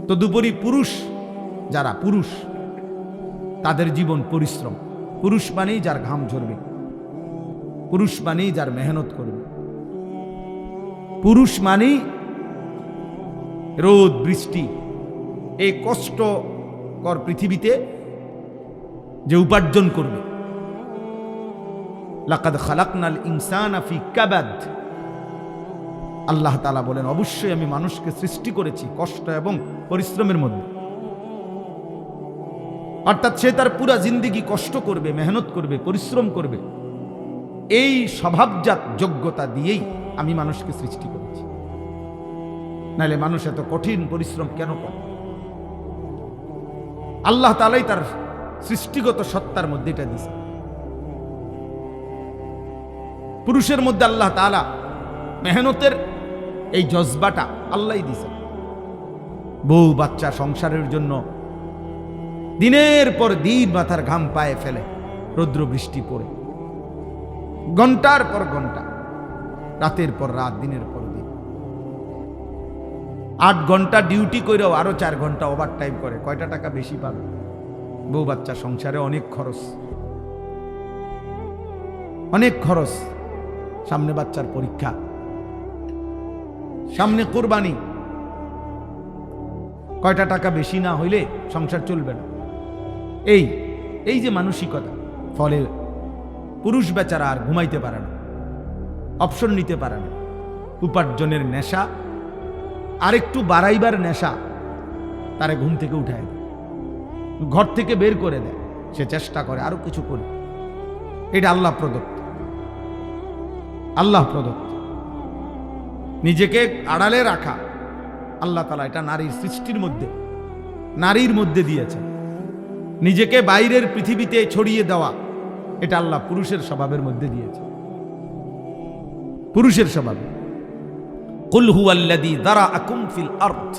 তদুপরি পুরুষ যারা পুরুষ তাদের জীবন পরিশ্রম। পুরুষ মানেই যার ঘাম ঝরবে, পুরুষ মানেই যার মেহনত করবে, পুরুষ মানেই রোদ বৃষ্টি এই কষ্টকর পৃথিবীতে যে উপার্জন করবে। লাকাদ খালাকনাল ইনসানা ফি কাবাদ, আল্লাহ তাআলা বলেন অবশ্যই আমি মানুষকে সৃষ্টি করেছি কষ্ট এবং পরিশ্রমের মধ্যে। অর্থাৎ সে তার পুরা জিন্দেগি কষ্ট করবে, মেহনত করবে, পরিশ্রম করবে। এই স্বভাবজাত যোগ্যতা দিয়েই আমি মানুষকে সৃষ্টি করেছি, নাহলে মানুষ এত কঠিন পরিশ্রম কেন করে? আল্লাহ তাআলাই তার সৃষ্টিগত সত্তার মধ্যে এটা দিয়েছে। পুরুষের মধ্যে আল্লাহ তাআলা মেহনতের এই জজবাটা আল্লাহই দিয়েছে। বউ বাচ্চা সংসারের জন্য দিনের পর দিন মাথার ঘাম পায়ে ফেলে, রৌদ্র বৃষ্টি পড়ে, ঘন্টার পর ঘন্টা, রাতের পর রাত, দিনের পর দিন। 8 ঘন্টা ডিউটি করেও আরো 4 ঘন্টা ওভার টাইম করে, কয়টা টাকা বেশি পাবে? বউ বাচ্চা সংসারে অনেক খরচ, অনেক খরচ। সামনে বাচ্চার পরীক্ষা, সামনে কোরবানি, কয়টা টাকা বেশি না হইলে সংসার চলবে না। এই যে মানসিকতা, ফলে পুরুষ বেচারা আর ঘুমাইতে পারে না, অপশন নিতে পারে না। উপার্জনের নেশা আর একটু বাড়াইবার নেশা তারে ঘুম থেকে উঠায় দেয়, ঘর থেকে বের করে দেয়। সে চেষ্টা করে আরো কিছু করে। এটা আল্লাহ প্রদত্ত, আল্লাহ প্রদত্ত। নিজেকে আড়ালে রাখা আল্লাহ তাআলা এটা নারীর সৃষ্টির মধ্যে, নারীর মধ্যে দিয়েছে। নিজেকে বাইরের পৃথিবীতে ছড়িয়ে দেওয়া এটা আল্লাহ পুরুষের স্বভাবের মধ্যে দিয়েছে, পুরুষের স্বভাবে। কুল হুয়াল্লাযী যারাআকুম ফিল আরদ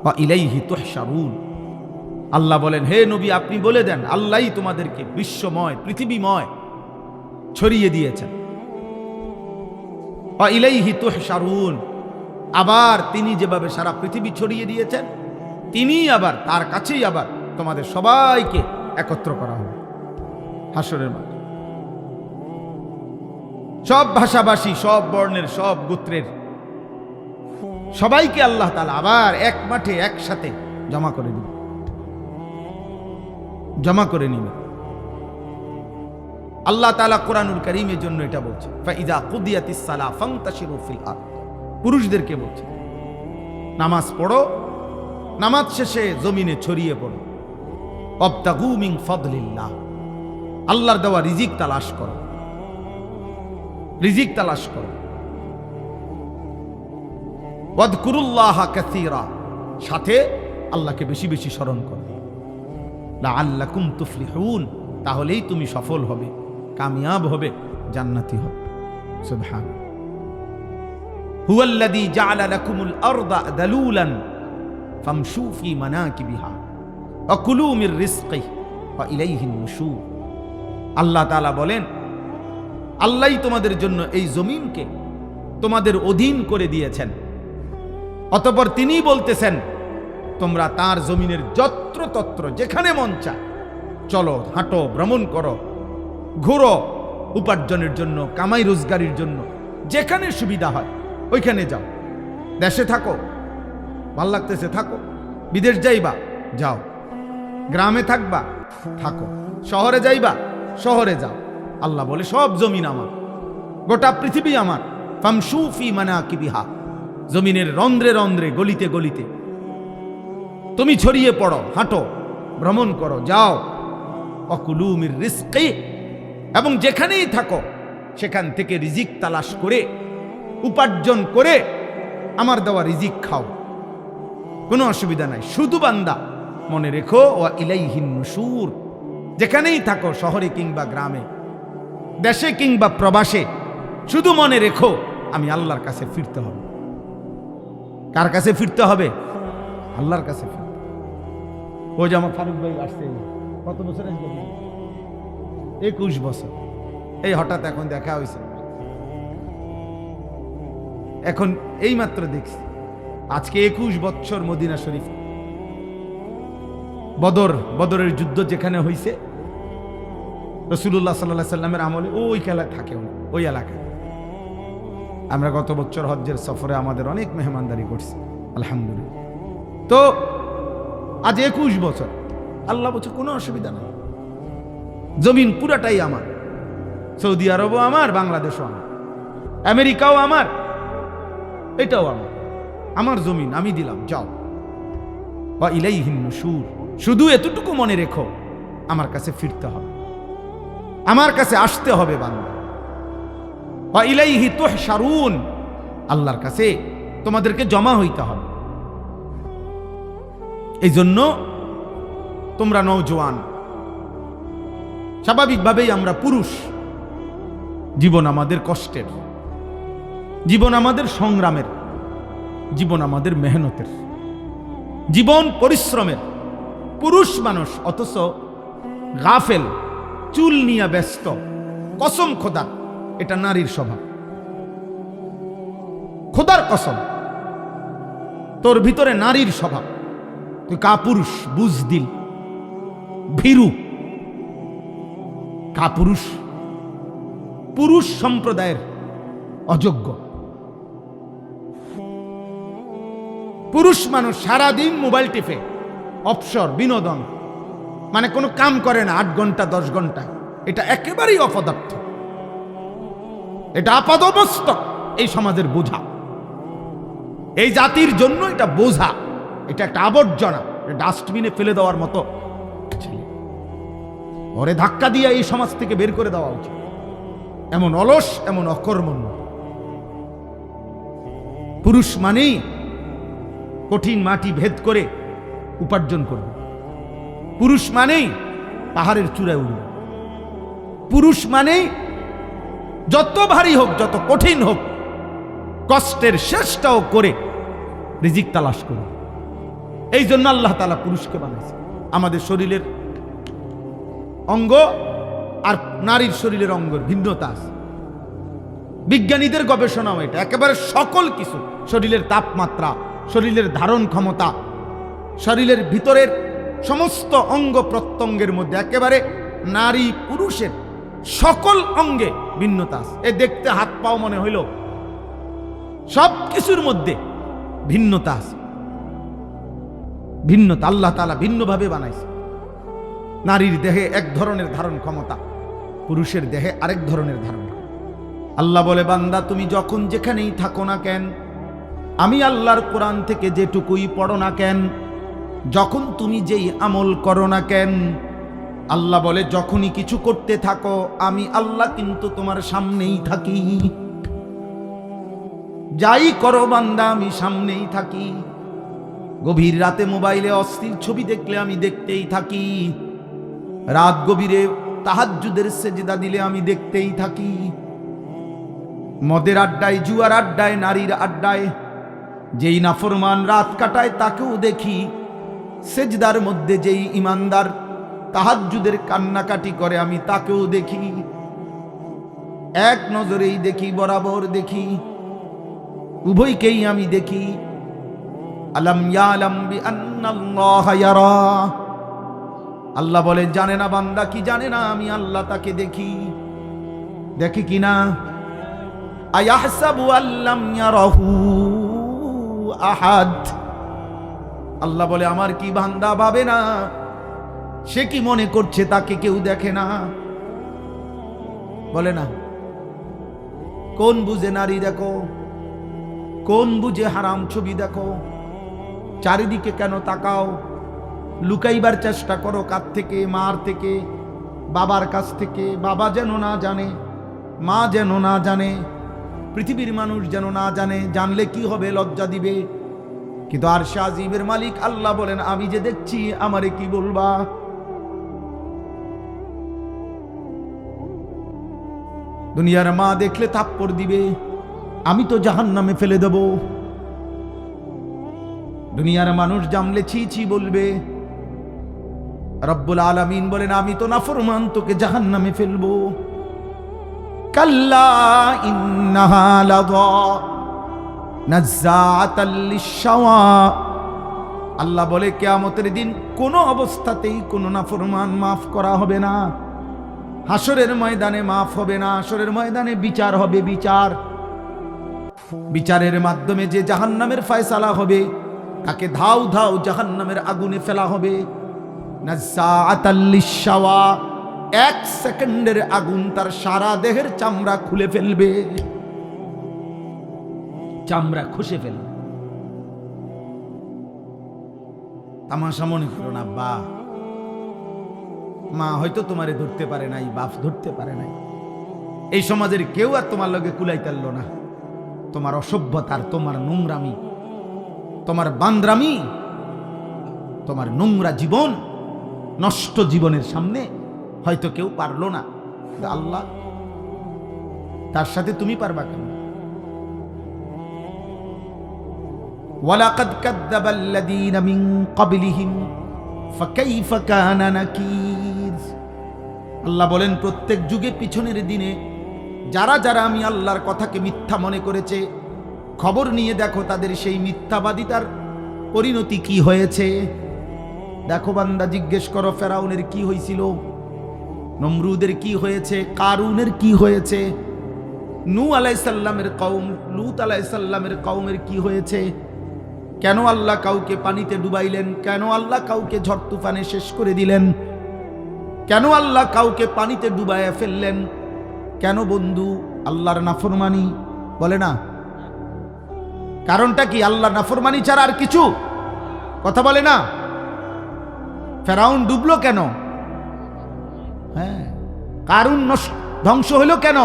ওয়া ইলাইহি তুহশারুন। আল্লাহ বলেন, হে নবী আপনি বলে দেন আল্লাহই তোমাদেরকে বিশ্বময়, পৃথিবীময় ছড়িয়ে দিয়েছেন। ওয়া ইলাইহি তুহশারুন, আবার তিনি যেভাবে সারা পৃথিবী ছড়িয়ে দিয়েছেন, তিনি আবার তার কাছেই আবার তোমাদের সবাইকে একত্র করা হবে হাসরের মাঠে। সব ভাষাভাষী, সব বর্ণের, সব গোত্রের সবাইকে আল্লাহ তাআলা আবার এক মাঠে একসাথে জমা করে দিবে, জমা করে নিবে। আল্লাহ তাআলা কোরআনুল কারীমের জন্য এটা বলছে, ফাইযা কুদিয়াতিস সালাহ ফান্তাশিরু ফিল আরদ। পুরুষদেরকে বলছে নামাজ পড়ো, নামাজ শেষে জমিনে ছড়িয়ে পড়ো। ওয়াবতাগু মিন ফাদলিল্লাহ, আল্লাহর দেওয়া রিজিক তালাশ করো, রিজিক তালাশ করো। ওয়াযকুরুল্লাহ কাসীরা, সাথে আল্লাহকে বেশি বেশি স্মরণ করো। লাআল্লাকুম তুফলিহুন, তাহলেই তুমি সফল হবে, কামিয়াব হবে, জান্নাতি হবে। সুবহানাল্লাহ। হুয়াল্লাযী জাআলা লাকুমুল আরদা দালুলান ফামশু ফি মানাকিবিহা ওয়া কুলু মির রিজকিহি ওয়া ইলাইহিন নুশুর। আল্লাহ তাআলা বলেন, আল্লাহই তোমাদের জন্য এই জমিনকে তোমাদের অধীন করে দিয়েছেন। অতঃপর তিনি বলতেছেন, তোমরা তার জমিনের যত্রতত্র যেখানে মন চায় চলো, হাঁটো, ভ্রমণ করো, ঘুরো, উপার্জনের জন্য, কামাই রোজগারির জন্য যেখানে সুবিধা হয় ওইখানে যাও। দেশে থাকো, ভাল লাগতেছে থাকো, বিদেশ যাইবা যাও, গ্রামে থাকবা থাকো, শহরে যাইবা শহরে যাও। আল্লাহ বলে সব জমিন আমার, গোটা পৃথিবী আমার। ফামশু ফি মানাকিবিহা, জমিনের রন্ধ্রে রন্ধ্রে, গলিতে গলিতে তুমি ছড়িয়ে পড়ো, হাঁটো, ভ্রমণ করো, যাও। ওয়াকুলু মির রিজকি, এবং যেখানেই থাকো সেখান থেকে রিজিক তালাশ করে, উপার্জন করে আমার দেওয়া রিজিক খাও, কোনো অসুবিধা নাই। শুধু বান্দা মনে রেখো, ওয়া ইলাইহিন নুশুর, যেখানেই থাকো, শহরে কিংবা গ্রামে, দেশে কিংবা প্রবাসে, শুধু মনে রেখো আমি আল্লাহর কাছে ফিরতে হবে। কার কাছে ফিরতে হবে? আল্লাহর কাছে ফিরতে। ওই যে আমার ফারুক ভাই আসছে, কত বছর আসবে? 21 বছর। এই হঠাৎ এখন দেখা হয়েছে, এখন এই মাত্র দেখছি। আজকে 21 বছর মদিনা শরীফ। বদরের যুদ্ধ যেখানে হয়েছে, রাসূলুল্লাহ সাল্লাল্লাহু আলাইহি সাল্লামের আমলে ওই খেলা থাকে ওই এলাকায়। আমরা গত বছর হজ্জের সফরে আমাদের অনেক মেহমানদারি করছি, আলহামদুলিল্লাহ। তো আজ 21 বছর, আল্লাহ বলছে কোনো অসুবিধা নাই, জমিন পুরাটাই আমার, সৌদি আরবও আমার, বাংলাদেশও আমার, আমেরিকাও আমার, এটাও আমার, আমার জমিন আমি দিলাম, যাও। ওয়া ইলাইহিন নুশুর, শুধু এতটুকু মনে রেখো, আমার কাছে ফিরতে হবে, আমার কাছে আসতে হবে বান্দা। ওয়া ইলাইহি তুহশারুন, আল্লাহর কাছে তোমাদেরকে জমা হইতে হবে। এই জন্য তোমরা নওজোয়ান, স্বাভাবিকভাবেই আমরা পুরুষ, জীবন আমাদের কষ্টের, জীবন আমাদের সংগ্রামের, জীবন আমাদের মেহনতের, জীবন পরিশ্রমের। পুরুষ মানুষ অথচ গাফেল, চুল নিয়ে ব্যস্ত। কসম খোদা, এটা নারীর স্বভাব। খোদার কসম, তোর ভিতরে নারীর স্বভাব। তুই কাপুরুষ, বুজদিল, ভীরু, কাপুরুষ, পুরুষ সম্প্রদায়ের অযোগ্য। পুরুষ মানুষ সারাদিন মোবাইল টিপে, অবসর, বিনোদন, মানে কোনো কাম করে না 8 ঘন্টা 10 ঘন্টা। এটা একেবারেই অপদার্থ, এটা আপাদমস্তক এই সমাজের বোঝা, এই জাতির জন্য এটা বোঝা, এটা একটা আবর্জনা, ডাস্টবিনে ফেলে দেওয়ার মতো। ওরে ধাক্কা দিয়ে এই সমাজ থেকে বের করে দেওয়া উচিত। এমন অলস, এমন অকর্মণ্য। পুরুষ মানেই কঠিন মাটি ভেদ করে উপার্জন করবে, পুরুষ মানেই পাহাড়ের চূড়ায় উঠবে, পুরুষ মানেই যত ভারী হোক, যত কঠিন হোক, কষ্টের শেষটাও করে রিজিক তালাশ করবে। এই জন্য আল্লাহ তাআলা পুরুষকে বানাইছে। আমাদের শরীরের অঙ্গ আর নারীর শরীরের অঙ্গের ভিন্নতা আছে। বিজ্ঞানীদের গবেষণাও এটা, একেবারে সকল কিছু, শরীরের তাপমাত্রা, শরীরের ধারণ ক্ষমতা, শরীরের ভিতরের সমস্ত অঙ্গ প্রত্যঙ্গের মধ্যে একেবারে নারী পুরুষের সকল অঙ্গে ভিন্নতা আছে। এ দেখতে হাত পাও মনে হইল, সব কিছুর মধ্যে ভিন্নতা আছে। ভিন্নতা আল্লাহ তাআলা ভিন্নভাবে বানাইছে। নারীর দেহে এক ধরনের ধারণ ক্ষমতা, পুরুষের দেহে আরেক ধরনের ধারণ ক্ষমতা। আল্লাহ বলে, বান্দা তুমি যখন যেখানেই থাকো না কেন, আমি আল্লাহর কোরআন থেকে যেটুকুই পড়ো না কেন, যখন তুমি যেই আমল করো না কেন, আল্লাহ বলে যখনই কিছু করতে থাকো, আমি আল্লাহ কিন্তু তোমার সামনেই থাকি। যাই করো বান্দা, আমি সামনেই থাকি। গভীর রাতে মোবাইলে অস্থির ছবি দেখলে আমি দেখতেই থাকি। রাত গভীরে তাহাজ্জুদের সেজদা দিলে আমি দেখতেই থাকি। মদের আড্ডায়, জুয়ার আড্ডায়, নারীর আড্ডায় যেই নাফরমান রাত কাটায় তাকেও দেখি। সেজদার মধ্যে যেই ইমানদার তাহাজ্জুদের কান্নাকাটি করে আমি তাকেও দেখি। এক নজরেই দেখি, বরাবর দেখি, উভয়কেই আমি দেখি। আলাম ইয়ালাম বিআন্নাল্লাহা ইয়ারা, আল্লাহ বলে জানে না বান্দা কি জানে না আমি আল্লাহ তাকে দেখি। দেখি কিনা? আয়াহসাবু আল্লাম ইয়ারাহু আহাদ, আল্লাহ বলে আমার কি বান্দা ভাবে না, সে কি মনে করছে তাকে কেউ দেখে না? বলে না। কোন বুঝে নারী দেখো, কোন বুঝে হারাম ছবি দেখো? চারিদিকে কেন তাকাও? লুকাইবার চেষ্টা করো কার থেকে? মার থেকে, বাবার কাছ থেকে। বাবা যেন না জানে, মা যেন না জানে, পৃথিবীর মানুষ যেন না জানে। জানলে কি হবে? লজ্জা দিবে। কিন্তু আরশে আজিমের মালিক আল্লাহ বলেন আমি যে দেখছি, আমারে কি বলবা? দুনিয়ার মা দেখলে থাপ্পড় দিবে, আমি তো জাহান্নামে ফেলে দেব। দুনিয়ার মানুষ জানলে ছি ছি বলবে। রব্বুল আলামিন বলেন আমি তো নাফরমান, তোকে জাহান্নামে ফেলবো। কাল্লা ইন্নাহা লাযা, নাজ্জাআতাল লিশ-শাওয়া। আল্লাহ বলে কিয়ামতের দিন কোনো অবস্থাতেই কোনো নাফরমান মাফ করা হবে না। হাসরের ময়দানে মাফ হবে না। হাসরের ময়দানে বিচার হবে। বিচারের মাধ্যমে যে জাহান্নামের ফয়সালা হবে তাকে ধাউ ধাউ জাহান্নামের আগুনে ফেলা হবে। নাজ্জাআতাল লিশ-শাওয়া, 1 সেকেন্ডের আগুন তার সারা দেহের চামড়া খুলে ফেলবে, চামড়া খসে ফেলবে। তামাশা মনে করো না বা মা হয়তো তোমারে ধরতে পারে নাই, বাপ ধরতে পারে নাই, এই সমাজের কেউ আর তোমার লগে কুলাইতারল না। তোমার অসভ্যতার, তোমার নোংরামি, তোমার বান্দ্রামি, তোমার নোংরা জীবন, নষ্ট জীবনের সামনে হয়তো কেউ পারলো না, আল্লাহ তার সাথে তুমি পারবা কেন? ওয়ালাকাদ কাযযাবাল্লাযীনা মিন ক্বাবলিহিম ফাকাইফা কানা নাকির। আল্লাহ বলেন প্রত্যেক যুগে পিছনের দিনে যারা যারা আমি আল্লাহর কথাকে মিথ্যা মনে করেছে, খবর নিয়ে দেখো তাদের সেই মিথ্যাবাদিতার পরিণতি কি হয়েছে। দেখো বান্দা, জিজ্ঞেস করো ফেরাউনের কি হয়েছিল, নমরুদের কি হয়েছে, কারুনের কি হয়েছে, নূহ আলাইহিস সালামের কওম, লূত আলাইহিস সালামের কওমের কি হয়েছে। কেন আল্লাহ কাউকে পানিতে ডুবাইলেন? কেন আল্লাহ কাউকে ঝড় তুফানে শেষ করে দিলেন? কেন আল্লাহ কাউকে পানিতে ডুবাইয়া ফেললেন? কেন বন্ধু? আল্লাহর নাফরমানি, বলে না? কারণটা কি? আল্লাহর নাফরমানি ছাড়া আর কিছু কথা বলে না। ফেরাউন ডুবলো কেন? হ্যাঁ, কারুন ধ্বংস হইল কেন?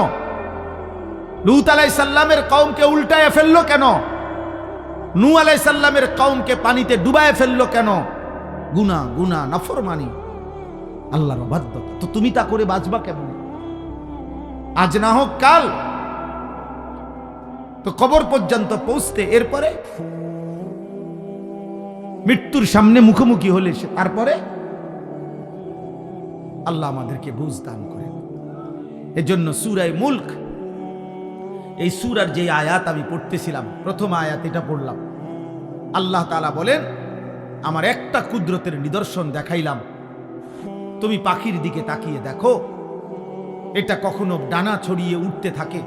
লূত আলাইহিস সালামের কওমকে উল্টায় ফেললো কেন? নূহ আলাইহিস সালামের কওমকে পানিতে ডুবায় ফেললো কেন? গুনাহ, গুনাহ, নাফরমানি, আল্লাহর অবাধ্যতা। তো তুমি তা করে বাঁচবা কেমন? আজ না হোক কাল তো কবর পর্যন্ত পৌঁছতে, এরপরে মৃত্যুর সামনে মুখোমুখি হলে তারপরে আল্লাহ আমাদেরকে বুঝ দান করেন। এজন্য সূরা মুলক, এই সূরার যে আয়াত আমি পড়তেছিলাম, প্রথম আয়াত এটা পড়লাম। আল্লাহ তাআলা বলেন, আমার একটা কুদরতের নিদর্শন দেখাইলাম, তুমি পাখির দিকে তাকিয়ে দেখো, এটা কখনো ডানা ছড়িয়ে উঠতে থাকে,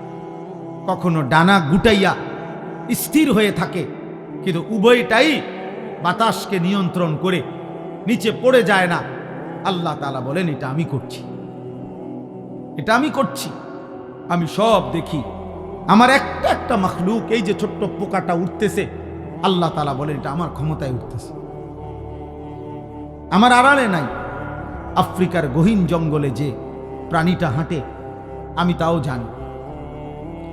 কখনো ডানা গুটাইয়া স্থির হয়ে থাকে, কিন্তু উভয়টাই বাতাসকে নিয়ন্ত্রণ করে নিচে পড়ে যায় না। আল্লাহ তাআলা বলেন, এটা আমি করছি, এটা আমি করছি, আমি সব দেখি। আমার একটা একটা মাখলুক, এই যে ছোট্ট পোকাটা উঠতেছে, আল্লাহ তাআলা বলেন এটা আমার ক্ষমতায় উঠতেছে, আমার আড়ালে নাই। আফ্রিকার গহীন জঙ্গলে যে প্রাণীটা হাঁটে আমি তাও জানি।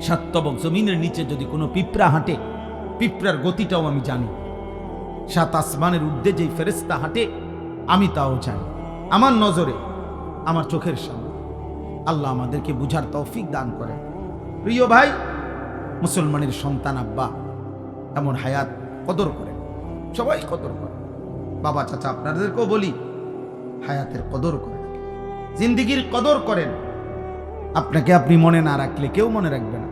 সাতবক জমিনের নিচে যদি কোনো পিঁপড়া হাঁটে, পিঁপড়ার গতিটাও আমি জানি। সাত আসমানের ঊর্ধ্বে যে ফেরেশতা হাঁটে আমি তাও জানি। আমার নজরে, আমার চোখের সামনে। আল্লাহ আমাদেরকে বুঝার তৌফিক দান করে। প্রিয় ভাই, মুসলমানের সন্তান আব্বা এমন হায়াত কদর করেন, সবাই কদর করে। বাবা চাচা আপনাদেরকেও বলি, হায়াতের কদর করেন, জিন্দিগির কদর করেন। আপনাকে আপনি মনে না রাখলে কেউ মনে রাখবে না।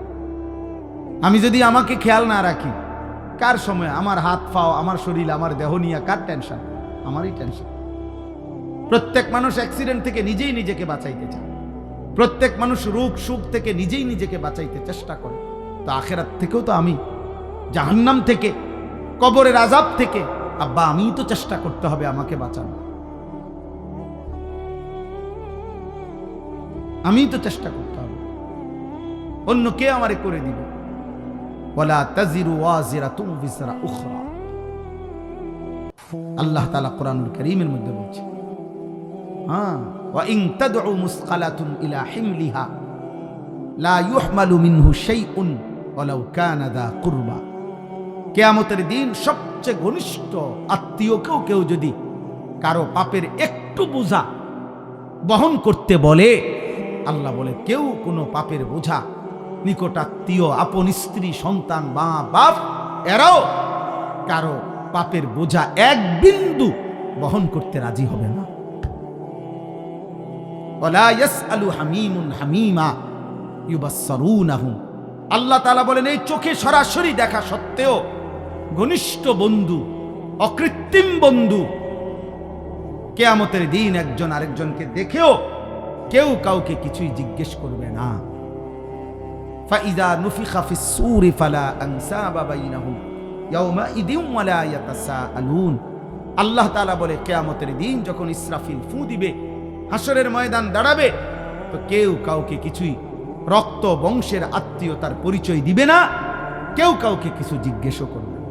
আমি যদি আমাকে খেয়াল না রাখি, কার সময় আমার হাত পাও, আমার শরীর, আমার দেহ নিয়ে কার টেনশন? আমারই টেনশন। প্রত্যেক মানুষ অ্যাক্সিডেন্ট থেকে নিজেই নিজেকে বাঁচাইতে চায়, প্রত্যেক মানুষ রোগ সুখ থেকে নিজেই নিজেকে বাঁচাইতে চেষ্টা করে। তো আখেরাত থেকেও তো আমি, জাহান্নাম থেকে, কবরের আযাব থেকে আব্বা আমিই তো চেষ্টা করতে হবে আমাকে বাঁচানো, আমিই তো চেষ্টা করতে হবে, অন্য কে আমারে করে দিবে? ওয়ালা তাজিরু ওয়াজিরাতুন বিজরা উখরা। আল্লাহ তাআলা কোরআনুল কারীমের মধ্যে বলছে, ওয়া ইন তাদউ মুসকালাতুন ইলা হিমলিহা লা ইউহমালু মিনহু শাইউন ওয়ালাউ কানা দা কুরবা। কিয়ামতের দিন সবচেয়ে ঘনিষ্ঠ আত্মীয়কেও কেউ যদি কারো পাপের একটু বোঝা বহন করতে বলে, আল্লাহ বলে কেউ কোনো পাপের বোঝা, নিকটাত্মীয়, আপন স্ত্রী, সন্তান, মা বাপ, এরাও কারো পাপের বোঝা এক বিন্দু বহন করতে রাজি হবে না। ওয়ালা ইয়াসআলু হামীমুন হামীমা ইউবাসসিরুনাহুম আল্লাহ তাআলা বলেন এই চোখে সরাসরি দেখা সত্ত্বেও ঘনিষ্ঠ বন্ধু, অকৃত্রিম বন্ধু, কিয়ামতের দিন একজন আরেকজনকে দেখেও কেউ কাউকে কিছুই জিজ্ঞেস করবে না। ফাইযা নুফিখা ফিস সূরি ফালা আনসাবা বাইনাহুম ইয়াওমাইদিন ওয়ালা ইয়াতাসাআলুন। আল্লাহ তাআলা বলে কিয়ামতের দিন যখন ইসরাফিল ফু দিবে, হাসরের ময়দান দাঁড়াবে, তো কেউ কাউকে কিছুই রক্ত বংশের আত্মীয়তার পরিচয় দিবে না, কেউ কাউকে কিছু জিজ্ঞেসও করবে না।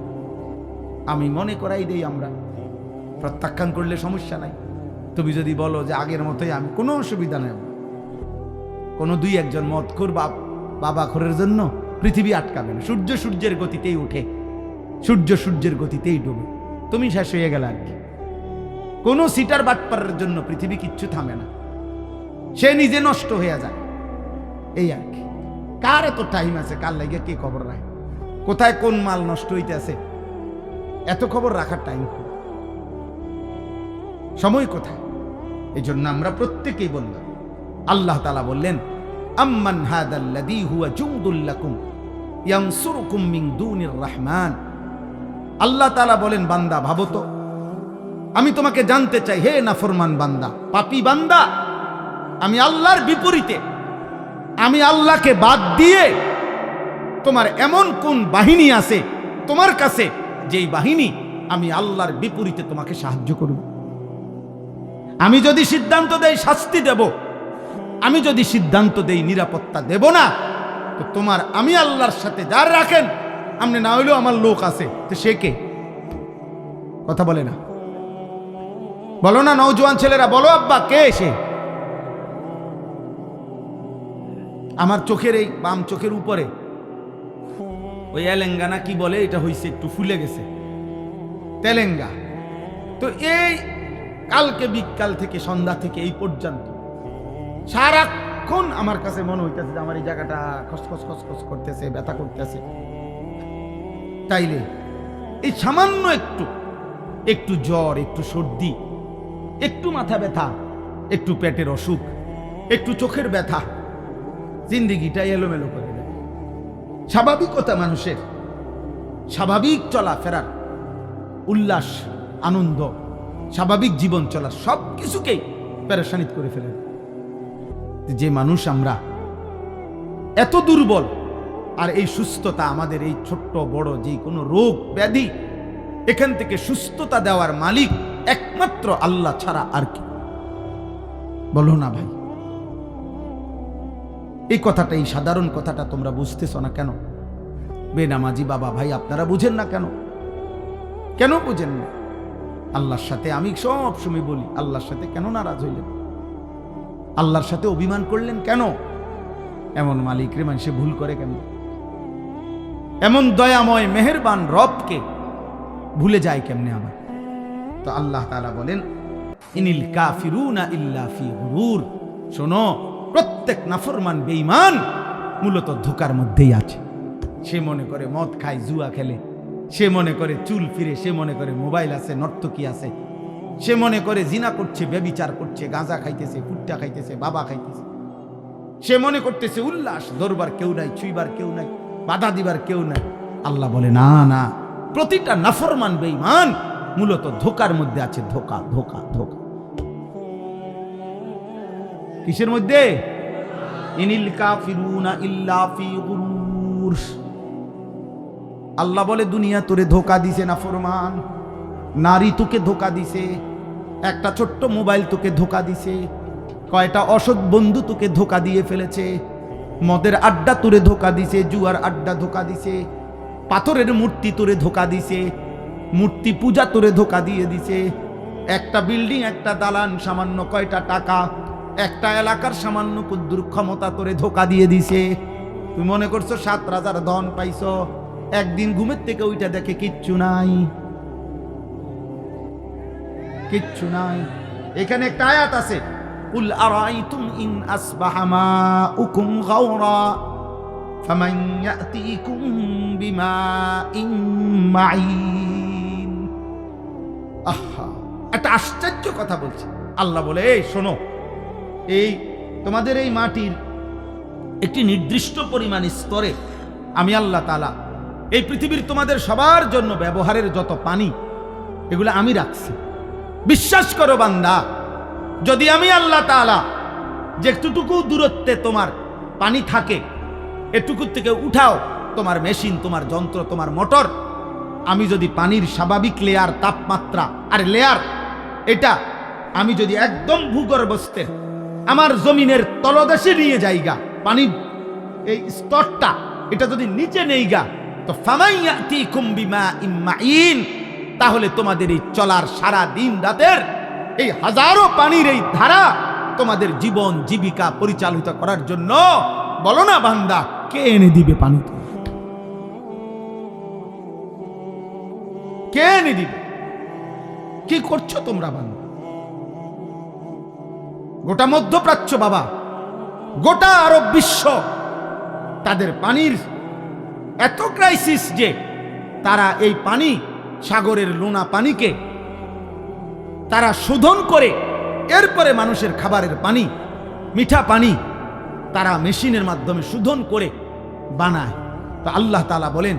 আমি মনে করাই দেই, আমরা প্রত্যাখ্যান করলে সমস্যা নাই। তুমি যদি বলো যে আগের মতোই, আমি কোনো অসুবিধা নেই। কোনো দুই একজন মদখোর বাবা খোরের জন্য পৃথিবী আটকাবে না। সূর্য সূর্যের গতিতেই উঠে, সূর্য সূর্যের গতিতেই ডুবে, তুমি শেষ হয়ে গেল আর কি। কোনো সিটার বাটপারের জন্য পৃথিবী কিচ্ছু থামে না, সে নিজে নষ্ট হয়ে যায়, এই আর কি। কার এত টাইম আছে কার লাগে কে খবর রাখে, কোথায় কোন মাল নষ্ট হইতে আছে, এত খবর রাখার টাইম সময় কোথায়? এই জন্য আমরা প্রত্যেকেই বললাম, আল্লাহ তাআলা বললেন আম্মান হাদাল্লাযী হুয়া জুনদুল লাকুম ইয়ানসুরুকুম মিন দুনির রহমান। আল্লাহ তাআলা বলেন, বান্দা ভাবো তো, আমি তোমাকে জানতে চাই, হে নাফরমান বান্দা, পাপী বান্দা, আমি আল্লাহর বিপরীতে, আমি আল্লাহকে বাদ দিয়ে তোমার এমন কোন বাহিনী আছে তোমার কাছে, যেই বাহিনী আমি আল্লাহর বিপরীতে তোমাকে সাহায্য করব? আমি যদি সিদ্ধান্ত দেই শাস্তি দেব, আমি যদি সিদ্ধান্ত দেই নিরাপত্তা দেব না, তো তোমার আমি আল্লাহর সাথে যার রাখেন, আপনি না হইলেও আমার লোক আছে, তো সে কে? কথা বলে না, বলো না নওজোয়ান ছেলেরা, বলো আব্বা কে সে? আমার চোখের এই বাম চোখের উপরে ওই এলেঙ্গানা কি বলে, এটা হইছে একটু ফুলে গেছে, তেলেঙ্গা। তো এই কালকে বিকাল থেকে সন্ধ্যা থেকে এই পর্যন্ত সারাক্ষণ আমার কাছে মনে হইতেছে যে আমার এই জায়গাটা খসখস খসখস করতেছে, ব্যথা করতেছে। তাইলে এই সামান্য একটু জ্বর, একটু সর্দি, একটু মাথা ব্যথা, একটু পেটের অসুখ, একটু চোখের ব্যথা, জিন্দিগিটা এলোমেলো করে দেয়। স্বাভাবিকতা মানুষের, স্বাভাবিক চলাফেরার, উল্লাস, আনন্দ, স্বাভাবিক জীবন চলার সব কিছুকেই পেরেশানিত করে ফেলে। যে মানুষ আমরা এত দুর্বল, আর এই সুস্থতা আমাদের, এই ছোট্ট বড় যে কোনো রোগ ব্যাধি, এখান থেকে সুস্থতা দেওয়ার মালিক একমাত্র আল্লাহ ছাড়া আর কি? বলো না ভাই, এই কথাটা, এই সাধারণ কথাটা তোমরা বুঝতেছ না কেন? বেনামাজি বাবা ভাই আপনারা বুঝেন না কেন? কেন বুঝেন না? আল্লাহর সাথে আমি সব সময় বলি, আল্লাহর সাথে কেন নারাজ হইলেন? আল্লাহর সাথে অভিমান করলেন কেন? এমন মালিক রে মানুষে ভুল করে কেন? এমন দয়াময় মেহেরবান রবকে ভুলে যায় কেমনে আমার? তো আল্লাহ তাআলা বলেন, ইনিল কাফিরুনা ইল্লা ফি গুরুর। শোনো, প্রত্যেক নাফরমান বেঈমান মূলত ধোঁকার মধ্যেই আছে। সে মনে করে মদ খায়, জুয়া খেলে, সে মনে করে চুল ফিরে, সে মনে করে মোবাইল আছে, নর্তকী আছে, সে মনে করে জিনা করছে, ব্যভিচার করছে, গাঁজা খাইতেছে, ফুট্টা খাইতেছে, বাবা খাইতেছে, সে মনে করতেছে উল্লাস, ধরবার কেউ নাই, ছুঁইবার কেউ নাই, বাধা দিবার কেউ নাই। আল্লাহ বলে না না, প্রতিটা নাফরমান বেঈমান মূলত ধোঁকার মধ্যে আছে। ধোঁকা ধোঁকা ধোঁকা কিসের মধ্যে? ইনিল কাফিরুনা ইল্লা ফি গুরুর। আল্লাহ বলে দুনিয়া তোরে ধোঁকা দিছে নাফরমান, নারী তোকে ধোঁকা দিছে, একটা ছোট্ট মোবাইল তোকে ধোঁকা দিছে, কয়টা অসৎ বন্ধু তোকে ধোঁকা দিয়ে ফেলেছে, মদের আড্ডা তোরে ধোঁকা দিছে, জুয়ার আড্ডা ধোঁকা দিছে, পাথরের মূর্তি তোরে ধোঁকা দিছে, মূর্তি পূজা তোরে ধোঁকা দিয়ে দিছে, একটা বিল্ডিং, একটা দালান, সামান্য কয়টা টাকা, একটা এলাকার সামান্য কুদ্দুর ক্ষমতা তোরে ধোঁকা দিয়ে দিছে। তুমি মনে করছো 7 রাজার ধন পাইছো, একদিন ঘুমের থেকে ওইটা দেখে কিচ্ছু নাই, কিচ্ছু নাই। এখানে একটা আয়াত আছে, কুল আরাইতুম ইন আসবাহা মাউকুম গাওরা ফামান ইয়াতিকুম বিমাইন মাইন। আহা, একটা আশ্চর্য কথা বলছে আল্লাহ। বলে এই শোনো, এই তোমাদের এই মাটির একটি নির্দিষ্ট পরিমাণ স্তরে আমি আল্লাহ তাআলা এই পৃথিবীর তোমাদের সবার জন্য ব্যবহারের যত পানি এগুলো আমি রাখছি। বিশ্বাস করো বান্দা, যদি আমি আল্লাহ তাআলা যে একটুটুকু দূরত্বে তোমার পানি থাকে এটুকু থেকে উঠাও তোমার মেশিন, তোমার যন্ত্র, তোমার মোটর, আমি যদি পানির স্বাভাবিক লেয়ার, তাপমাত্রা আর লেয়ার এটা আমি যদি একদম ভূগর্ভস্থের আমার জমিনের তলদেশে নিয়ে যাইগা, পানির এই স্তরটা এটা যদি নিচে নেইগা, তো ফামাইয়াতিকুম বিমাইন মাইন, তাহলে তোমাদের এই চলার সারা দিন রাতের এই হাজারো পানির এই ধারা তোমাদের জীবন জীবিকা পরিচালিত করার জন্য বলো না বান্দা, কে এনে দিবে পানি? কে এনে দিবে? কি করছো তোমরা বান্দা? গোটা মধ্যপ্রাচ্য বাবা, গোটা আরব বিশ্ব তাদের পানির এত ক্রাইসিস যে তারা এই পানি, সাগরের লোনা পানিকে তারা শোধন করে এরপরে মানুষের খাবারের পানি, মিঠা পানি তারা মেশিনের মাধ্যমে শোধন করে বানায়। তো আল্লাহ তাআলা বলেন,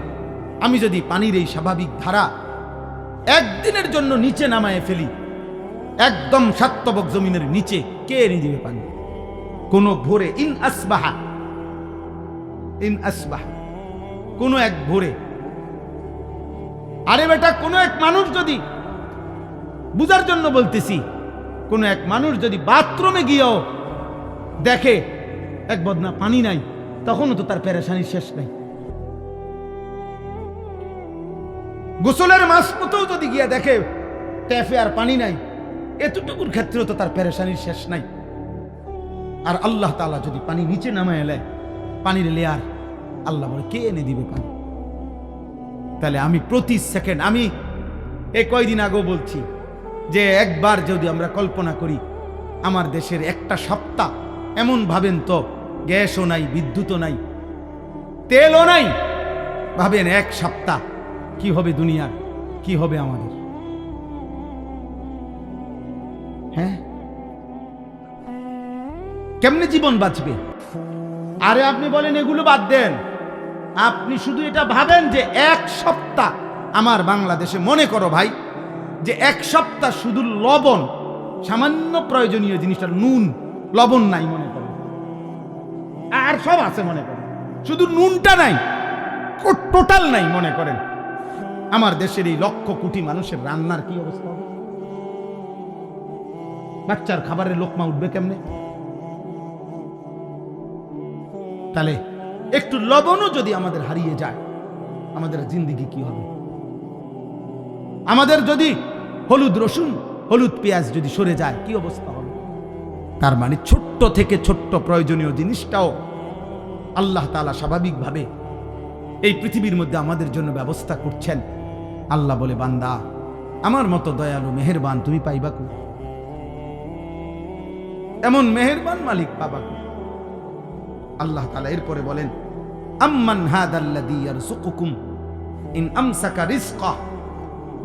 আমি যদি পানির এই স্বাভাবিক ধারা একদিনের জন্য নিচে নামায় ফেলি, একদম সাতবক জমিনের নিচে, কে এনে দিবে পানি? কোন ভোরে ইন আসবাহা কোন এক ভোরে, আরে বেটা, কোন এক মানুষ যদি, বুঝার জন্য বলতেছি, কোন এক মানুষ যদি বাথরুমে গিয়েও দেখে এক বদনা পানি নাই, তখনও তো তার পেরেশানির শেষ নাই। গোসলের মাঝপথেও যদি গিয়ে দেখে ট্যাপে আর পানি নাই, এতটুকুর ক্ষেত্রেও তো তার পেরেশানির শেষ নাই। আর আল্লাহ তাআলা যদি পানি নিচে নামায় এলে, পানির লেয়ার, আল্লাহ বলে কে এনে দিবে পানি? তাহলে আমি প্রতি সেকেন্ড, আমি এই কয়দিন আগেও বলছি যে একবার যদি আমরা কল্পনা করি আমার দেশের একটা সপ্তাহ, এমন ভাবেন তো গ্যাসও নাই, বিদ্যুৎও নাই, তেলও নাই, ভাবেন এক সপ্তাহ কি হবে দুনিয়ার, কি হবে আমাদের? হ্যাঁ, কেমনে জীবন বাঁচবে? আরে আপনি বলেন এগুলো বাদ দেন, আপনি শুধু এটা ভাবেন যে এক সপ্তাহ আমার বাংলাদেশে, মনে করো ভাই যে এক সপ্তাহ শুধু লবণ, সামান্য প্রয়োজনীয় জিনিসটা নুন, লবণ নাই মনে করেন, আর সব আছে মনে করেন, শুধু নুনটা নাই, টোটাল নাই মনে করেন, আমার দেশের এই লক্ষ কোটি মানুষের রান্নার কি অবস্থা হবে? বাচ্চার খাবারের লোকমা উঠবে কেমনে? তাহলে একটু লবণও যদি আমাদের হারিয়ে যায়, আমাদের জিন্দেগি কি হবে? আমাদের যদি হলুদ রসুন, হলুদ পেঁয়াজ যদি সরে যায়, কি অবস্থা হবে? তার মানে ছোট্ট থেকে ছোট্ট প্রয়োজনীয় জিনিসটাও আল্লাহ তাআলা স্বাভাবিকভাবে এই পৃথিবীর মধ্যে আমাদের জন্য ব্যবস্থা করছেন। আল্লাহ বলে, বান্দা, আমার মতো দয়ালু মেহেরবান তুমি পাইবা কো? এমন মেহেরবান মালিক পাবা কো? আল্লাহ তাআলা এরপরে বলেন, আম্মান হাদাল্লাযী ইয়ারযুকুকুম ইন আমসাকা রিজকা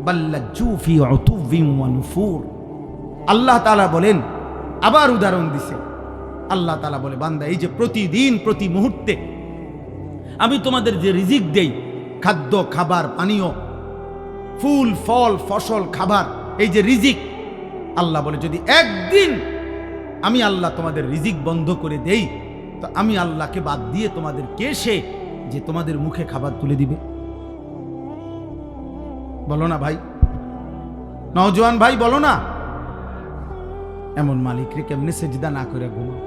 বাল্লাজু ফি উতুবিন ওয়া নুফুর। আল্লাহ তাআলা বলেন, আবার উদাহরণ দিছে, আল্লাহ তাআলা বলে, বান্দা, এই যে প্রতিদিন প্রতি মুহূর্তে আমি তোমাদের যে রিজিক দেই, খাদ্য, খাবার, পানীয়, ফুল, ফল, ফসল, খাবার, এই যে রিজিক, আল্লাহ বলে যদি একদিন আমি আল্লাহ তোমাদের রিজিক বন্ধ করে দেই, তো আমি আল্লাহকে বাদ দিয়ে তোমাদের কে সে যে তোমাদের মুখে খাবার তুলে দিবে? বলো না ভাই, নওজোয়ান ভাই, বলো না। এমন মালিকরে কেমনে সেজদা না করে ঘুমা?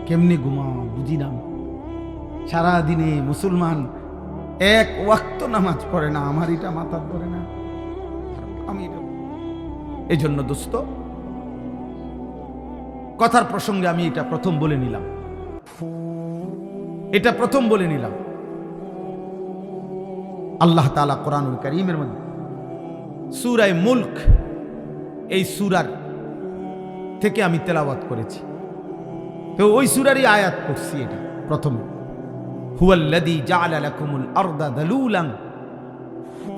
কেমনে ঘুমাও বুঝি না। সারাদিনে মুসলমান এক ওয়াক্ত নামাজ পড়ে না, আমার এটা মাথা ধরে না। আমি এই জন্য দোস্ত, কথার প্রসঙ্গে আমি এটা প্রথম বলে নিলাম, আল্লাহ তাআলা কোরআনুল কারীমের মধ্যে সূরা মুলক, এই সূরার থেকে আমি তেলাওয়াত করেছি, তো ওই সূরারই আয়াত করছি। এটা প্রথমে, হুয়াল্লাযী জাআলা লাকুমুল আরদা দালুলান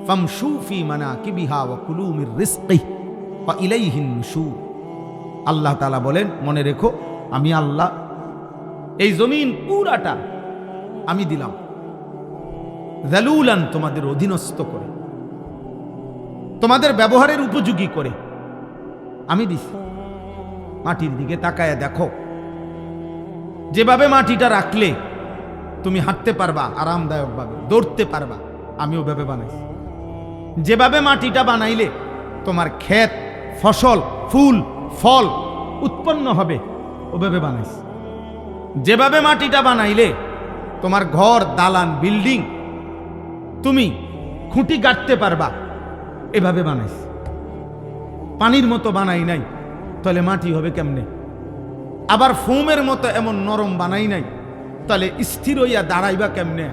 ফামশু ফি মানাকিবিহা ওয়া কুলু মির রিজকিহি ওয়া ইলাইহিন নুশুর। আল্লাহ তাআলা বলেন, মনে রেখো, আমি আল্লাহ এই জমিন পুরাটা আমি দিলাম, যালুলান তোমাদের অধীনস্থ করে, তোমাদের ব্যবহারের উপযোগী করে আমি দিছি। মাটির দিকে তাকায় দেখো, যেভাবে মাটিটা রাখলে তুমি হাঁটতে পারবা আরামদায়কভাবে, দৌড়তে পারবা, আমি ওভাবে বানাইছি। যেভাবে মাটিটা বানাইলে তোমার ক্ষেত, ফসল, ফুল, ফল উৎপন্ন হবে, ওভাবে বানাইছি। যেভাবে মাটিটা বানাইলে তোমার ঘর, দালান, বিল্ডিং তুমি খুঁটি গাঁথতে পারবা, এভাবে বানাইছি। পানির মতো বানাই নাই, তাহলে মাটি হবে কেমনে? আবার ফোমের মতো এমন নরম বানাই নাই, তাহলে স্থির হইয়া দাঁড়াইবা কেমনে,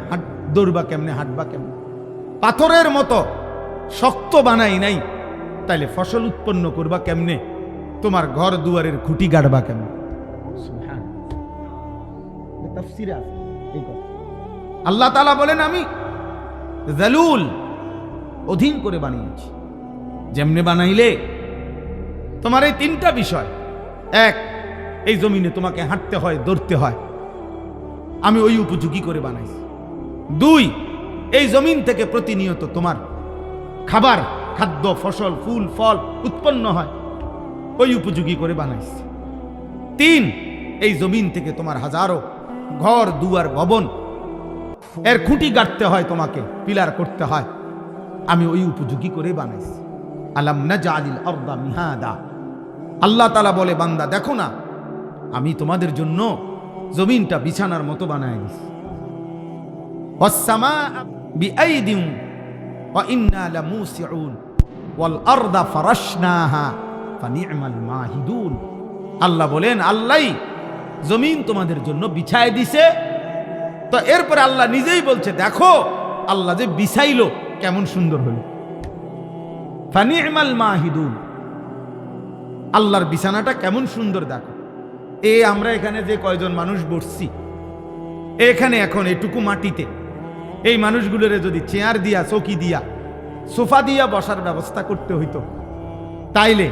দৌড়বা কেমনে, হাঁটবা কেমনে? পাথরের মতো শক্ত বানাই নাই, তাইলে ফসল উৎপন্ন করবা কেমনে? তোমার ঘর দুয়ারের খুঁটি গাড়বা কেমনে? আল্লাহ তাআলা বলেন আমি যালুল, অধীন করে বানিয়েছি। যেমনে বানাইলে তোমার এই তিনটা বিষয়, এক, এই জমিনে তোমাকে হাঁটতে হয়, দৌড়তে হয়, আমি ওই উপযোগী করে বানাইছি। দুই, এই জমিন থেকে প্রতিনিয়ত তোমার খাবার, খাদ্য, ফসল, ফুল, ফল উৎপন্ন হয়, ওই উপযোগী করে বানাইছি। তিন, এই জমিন থেকে তোমার হাজারো ঘর, দুয়ার, ভবন এর খুঁটি গাঁথতে হয়, তোমাকে পিলার করতে হয়, আমি ওই উপযোগী করে বানাইছি। আলাম নাজআলিল আরদা মিহাদা, আল্লাহ তাআলা বলে, বান্দা দেখো না, আমি তোমাদের জন্য জমিনটা বিছানার মতো বানায় দিছি। ওয়াস সামাআ বিআইদিন ওয়া ইন্না লামুসিউন ওয়াল আরদা ফারাশনাহা ফানি'মাল মাহিদুন। আল্লাহ বলেন, আল্লাহই জমিন তোমাদের জন্য বিছায় দিছে। তো এরপরে আল্লাহ নিজেই বলছে, দেখো আল্লাহ যে বিছাইলো কেমন সুন্দর হলো। ফানি'মাল মাহিদুন, আল্লাহর বিছানাটা কেমন সুন্দর দেখো। আমরা এখানে যে কয়জন মানুষ বসছি, এখানে এখন এটুকু মাটিতে এই মানুষগুলোর যদি চেয়ার দিয়া, চৌকি দিয়া, সোফা দিয়া বসার ব্যবস্থা করতে হইতো, তাইলে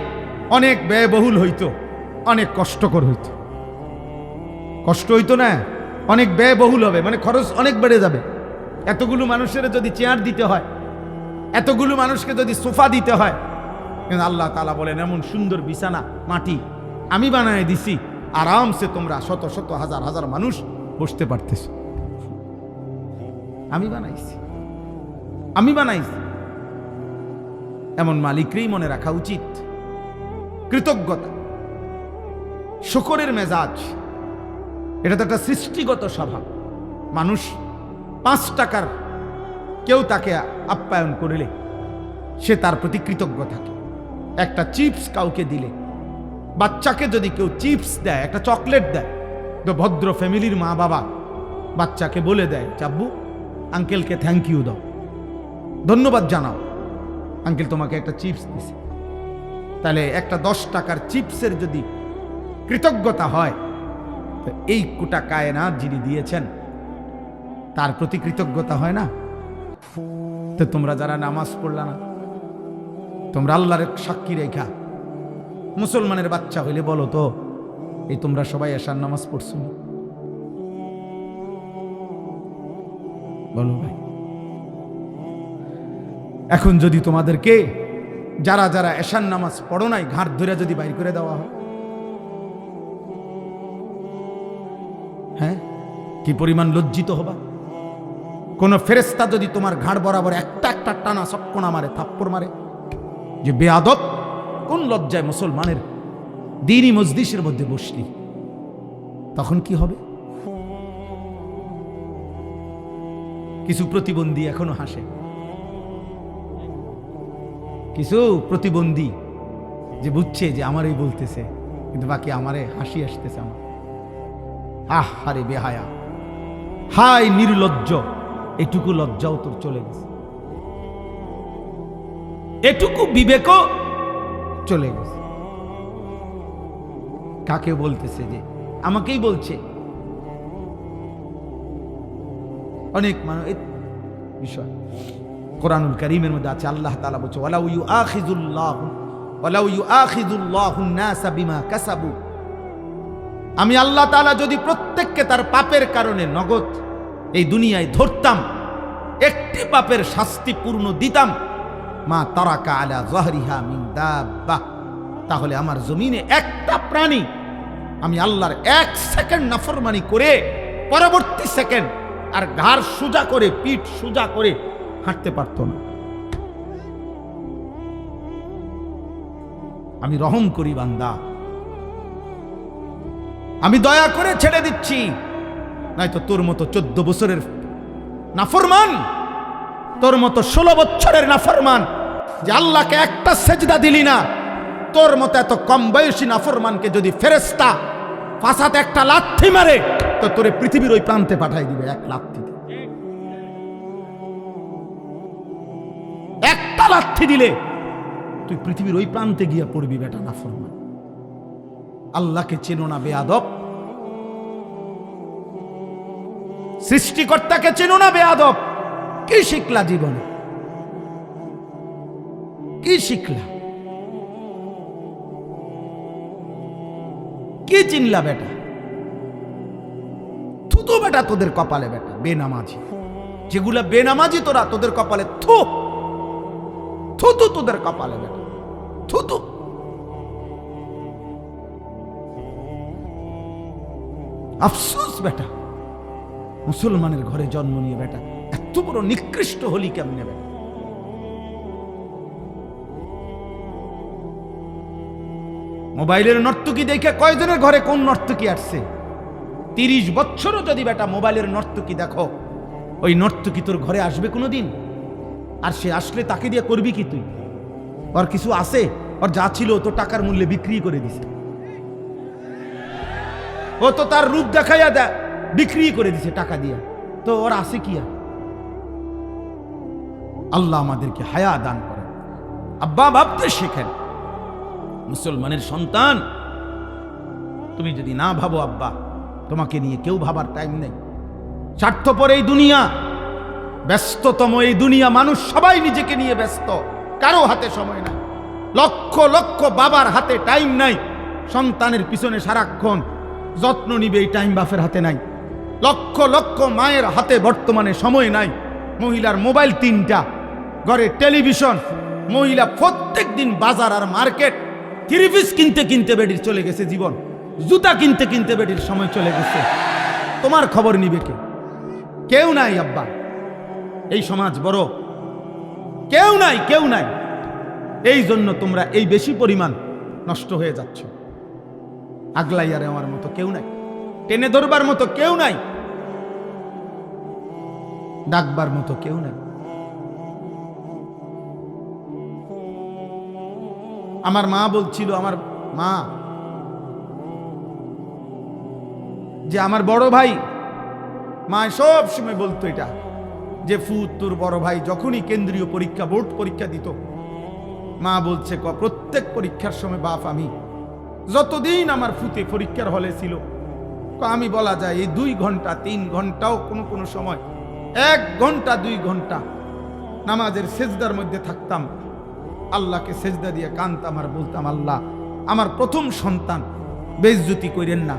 অনেক ব্যয়বহুল হইতো, অনেক কষ্টকর হইতো। কষ্ট হইতো না, অনেক ব্যয়বহুল হবে, মানে খরচ অনেক বেড়ে যাবে। এতগুলো মানুষের যদি চেয়ার দিতে হয়, এতগুলো মানুষকে যদি সোফা দিতে হয়, কিন্তু আল্লাহ তাআলা বলেন, এমন সুন্দর বিছানা মাটি আমি বানায় দিছি, আরামসে তোমরা শত শত হাজার হাজার মানুষ বসতে পারতেছ। আমি বানাইছি, আমি বানাইছি। এমন মালিকরেই মনে রাখা উচিত। কৃতজ্ঞতা, শুকরের মেজাজ, এটা তো একটা সৃষ্টিগত স্বভাব। মানুষ 5 টাকার কেউ তাকে আপ্যায়ন করলে সে তার প্রতি কৃতজ্ঞ থাকে। একটা চিপস কাউকে দিলে, বাচ্চাকে যদি কেউ চিপস দেয়, একটা চকলেট দেয়, তো ভদ্র ফ্যামিলির মা বাবা বাচ্চাকে বলে দেয়, চাব্বু আঙ্কেলকে থ্যাংক ইউ দাও, ধন্যবাদ জানাও, আঙ্কেল তোমাকে একটা চিপস দিছে। তাহলে একটা 10 টাকার চিপসের যদি কৃতজ্ঞতা হয়, তো এই কোটা কায়নাত যিনি দিয়েছেন তার প্রতি কৃতজ্ঞতা হয় না? তো তোমরা যারা নামাজ পড়লা না, তোমরা আল্লাহর সাক্ষী রেখা মুসলমানের বাচ্চা হইলে বলো তো, এই তোমরা সবাই এশার নামাজ পড়ছো? বলো ভাই। এখন যদি তোমাদেরকে যারা যারা এশার নামাজ পড়ো নাই ঘাট ধরে যদি বাইর করে দেওয়া হয়, হ্যাঁ, কি পরিমাণ লজ্জিত হবা? কোন ফেরেশতা যদি তোমার ঘাড় বরাবর একটা একটা টানা সক্কনা মারে, থাপ্পড় মারে, যে বেয়াদব, কোন লজ্জায় মুসলমানের দ্বীনি মজলিসের মধ্যে বসলি, তখন কি হবে? কিছু প্রতিবন্ধী এখনো হাসে, কিছু প্রতিবন্ধী যে বুঝছে যে আমারই বলতেছে, কিন্তু বাকি আমারে হাসি আসতেছে আমার। হারে বেহায়া, হায় নির্লজ্জ, এটুকু লজ্জাও তোর চলে গেছে, এটুকু বিবেকও চলে গেছে। কাকে বলতেছে? যে আমাকেই বলছে। অনেক মানুষ বিষয় কোরআনুল কারীমের মধ্যে আছে, আল্লাহ তাআলা বলছে, ওয়ালাউ ইউআখিযুল্লাহুন নাসা বিমা কাসাবু, আমি আল্লাহ তাআলা যদি প্রত্যেককে তার পাপের কারণে নগদ এই দুনিয়ায় ধরতাম, একটি পাপের শাস্তি পূর্ণ দিতাম, মা তারাকা আলা যাহরিহা মিন দাব্বাহ, তাহলে আমার জমিনে একটা প্রাণী আমি আল্লাহর 1 সেকেন্ড নাফরমানি করে পরবর্তী সেকেন্ড আর ঘাড় সোজা করে পিঠ সোজা করে হাঁটতে পারত না। আমি রহম করি বান্দা, আমি দয়া করে ছেড়ে দিচ্ছি, নয়তো তোর মতো 14 বছরের নাফরমান, তোর মতো 16 বছরের নাফরমান যে আল্লাহকে একটা সেজদা দিলি না, তোর মতো এত কম বয়সী নাফরমানকে যদি ফেরেশতা ফাসাতে একটা লাথি মারে তো তোরে পৃথিবীর ওই প্রান্তে পাঠাই দিবে এক লাথি। একটা লাথি দিলে তুই পৃথিবীর ওই প্রান্তে গিয়া পড়বি বেটা নাফরমান। আল্লাহকে চেনো না বেয়াদব, সৃষ্টিকর্তাকে চেনো না বেয়াদব। কি শিখলা জীবনে, কি শিখলা, কি চিনলা বেটা? থুতু বেটা তোদের কপালে বেটা বেনামাজি, যেগুলা বেনামাজি তোরা তোদের কপালে থু থুতু তোদের কপালে বেটা থুতু। আফসোস বেটা, মুসলমানের ঘরে জন্ম নিয়ে বেটা এত বড় নিকৃষ্ট হলি কেমনে বেটা? মোবাইলের নর্তকী দেখে কয়জনের ঘরে কোন নর্তকী আসছে? 30 বছরও যদি বেটা মোবাইলের নর্তকী দেখো, ওই নর্তকী তোর ঘরে আসবে কোনোদিন? আর সে আসলে তাকে দিয়ে করবি কি তুই? ওর কিছু আছে? ওর যা ছিল তো টাকার মূল্যে বিক্রি করে দিছে, ও তো তার রূপ দেখাইয়া বিক্রি করে দিছে টাকা দিয়া, তো ওর আছে কি? আল্লাহ আমাদেরকে হায়া দান করেন। আব্বা ভাবতে শেখেন, মুসলমানের সন্তান তুমি যদি না ভাবো আব্বা, তোমাকে নিয়ে কেউ ভাবার টাইম নেই। স্বার্থপর এই দুনিয়া, ব্যস্ততম এই দুনিয়া, মানুষ সবাই নিজেকে নিয়ে ব্যস্ত, কারো হাতে সময় নাই। লক্ষ লক্ষ বাবার হাতে টাইম নাই, সন্তানের পিছনে সারাক্ষণ যত্ন নিবে এই টাইম বাপের হাতে নাই। লক্ষ লক্ষ মায়ের হাতে বর্তমানে সময় নাই। মহিলার মোবাইল 3টা, ঘরে টেলিভিশন, মহিলা প্রত্যেক দিন বাজার আর মার্কেট, 3 পিস কিনতে কিনতে বেডির চলে গেছে জীবন, জুতা কিনতে কিনতে বেডির সময় চলে গেছে। তোমার খবর নিবে কে? কেউ নাই আব্বা, এই সমাজ বড়, কেউ নাই, কেউ নাই। এই জন্য তোমরা এই বেশি পরিমাণ নষ্ট হয়ে যাচ্ছ। আগলাইয়া নেওয়ার মতো কেউ নাই, টেনে ধরবার মতো কেউ নাই, ডাকবার মতো কেউ নাই। আমার মা বলছিল, আমার মা যে আমার বড় ভাই, মা সব সময় বলতো এটা যে ফুত তোর বড় ভাই যখনই কেন্দ্রীয় পরীক্ষা বোর্ড পরীক্ষা দিত, মা বলছে প্রত্যেক পরীক্ষার সময় বাপ আমি যতদিন আমার ফুতে পরীক্ষার হলে ছিল, আমি বলা যায় এই 2 ঘন্টা 3 ঘন্টাও কোনো কোনো সময় 1 ঘন্টা 2 ঘন্টা নামাজের সেজদার মধ্যে থাকতাম, আল্লাহকে সেজদা দিয়ে কানতাম আর বলতাম, আল্লাহ আমার প্রথম সন্তান বেইজ্জতি করেন না,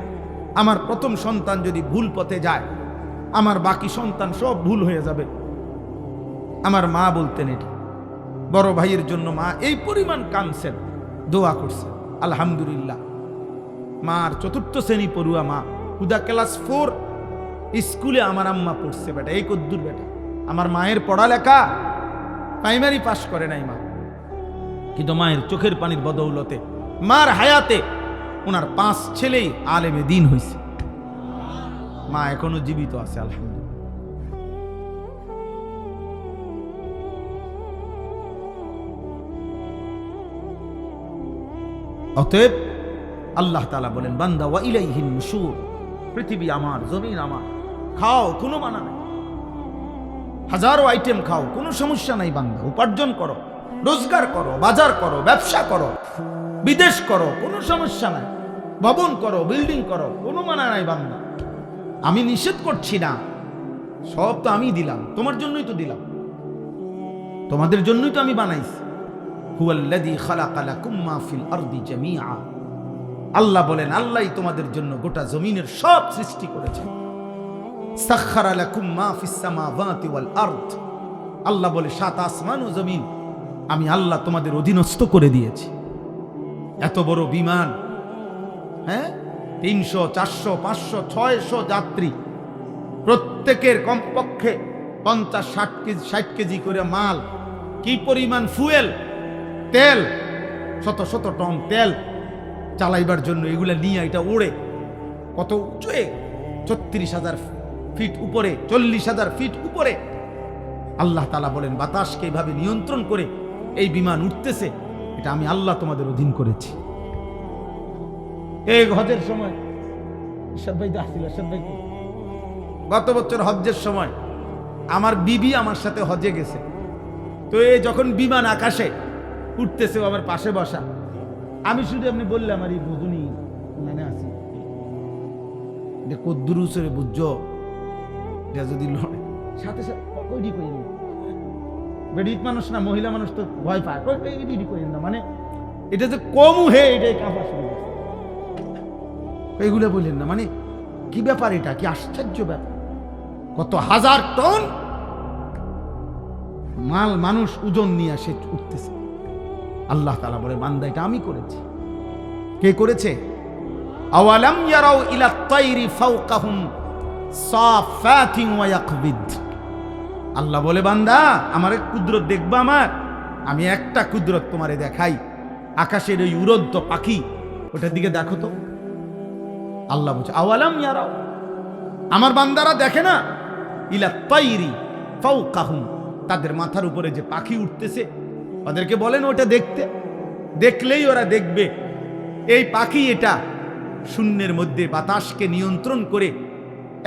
আমার প্রথম সন্তান যদি ভুল পথে যায় আমার বাকি সন্তান সব ভুল হয়ে যাবে। আমার মা বলতেন এটা, বড় ভাইয়ের জন্য মা এই পরিমাণ কাঁদছেন, দোয়া করছেন। আলহামদুলিল্লাহ, মার 4র্থ শ্রেণী পড়ুয়া মা, হুদা ক্লাস 4 স্কুলে আমার আম্মা পড়ছে বেটা, এই কদ্দুর বেটা। আমার মায়ের পড়ালেখা প্রাইমারি পাস করে নাই মা, কিন্তু মায়ের চোখের পানির বদৌলতে মার হায়াতে ওনার 5 ছেলেই আলেমে দ্বীন হয়েছে। মা এখনো জীবিত আছে আলহামদুলিল্লাহ। অতএব আল্লাহ তাআলা বলেন, বান্দা ওয়া ইলাইহিন নুশুর, পৃথিবী আমার, জমিন আমার, খাও কোনো মানা নাই, হাজারো আইটেম খাও কোনো সমস্যা নাই বান্দা, উপার্জন করো, রোজগার করো, বাজার করো, ব্যবসা করো, বিদেশ করো, কোনো সমস্যা নাই, ভবন করো, বিল্ডিং করো, কোনো মানা নাই বান্দা। আমি নিষেধ করছি না, সব তো আমি দিলাম, তোমার জন্যই তো দিলাম, তোমাদের জন্যই তো আমি বানাইছি। হুয়াল্লাযী খালাকা লাকুম মা ফিল আরদি জামিআ, আল্লাহ বলেন আল্লাহই তোমাদের জন্য গোটা জমিনের সব সৃষ্টি করেছেন। সাখখারা লাকুম মা ফিস সামাওয়াতি ওয়াল আরদ, আল্লাহ বলে 7 আসমান ও জমিন আমি আল্লাহ তোমাদের অধীনস্থ করে দিয়েছি। এত বড় বিমান, হ্যাঁ, 300, 400, 500, 600 যাত্রী, প্রত্যেকের কমপক্ষে 50-60 কেজি 60 কেজি করে মাল, কি পরিমাণ ফুয়েল, তেল, শত শত টন তেল চালাইবার জন্য এগুলা নিয়ে এটা ওড়ে কত উঁচুয়ে, 36,000 ফিট উপরে, 40,000 ফিট উপরে। আল্লাহ তাআলা বলেন বাতাসকে এইভাবে নিয়ন্ত্রণ করে এই বিমান উঠতেছে, এটা আমি আল্লাহ তোমাদের অধীন করেছি। এই হজের সময় সবাই আসছিল, সবাই গত বছর হজ্জের সময় আমার বিবি আমার সাথে হজে গেছে। তো এই যখন বিমান আকাশে উঠতেছে, আমার পাশে বসা, আমি শুধু এমনি বললে আমার এই বুঝুনি মানে আছি কদ্দুরুসরে বুঝছো, এটা যদি লড়ে সাথে সাথে কইডি করি না, বেডিক মানুষ না, মহিলা মানুষ তো ভয় পায়, কইডি করি না, মানে এটা যে কমু হে এটাই কাঁপা শুরু করছে। এইগুলো বললেন না, মানে কি ব্যাপার, এটা কি আশ্চর্য ব্যাপার, কত হাজার টন মাল মানুষ ওজন নিয়ে আসে উঠতেছে। আল্লাহ তাআলা বলে বান্দা এটা আমি করেছি। কে করেছে? আওয়ালাম ইয়ারাউ ইলা তাইরি ফাওকাহুম সাফাতিন ওয়া ইয়াকবিদ। আল্লাহ বলে বান্দা আমার কুদরত দেখবা, আমার আমি একটা কুদরত তোমারে দেখাই, আকাশের ওই উড়ন্ত পাখি, ওটার দিকে দেখো তো। আল্লাহ বলছে আওয়ালাম ইয়ারাউ, আমার বান্দারা দেখে না, ইলা তাইরি ফাওকাহুম, তাদের মাথার উপরে যে পাখি উঠতেছে, ওদেরকে বলেন ওটা দেখতে, দেখলেই ওরা দেখবে এই পাখি এটা শূন্যের মধ্যে বাতাসকে নিয়ন্ত্রণ করে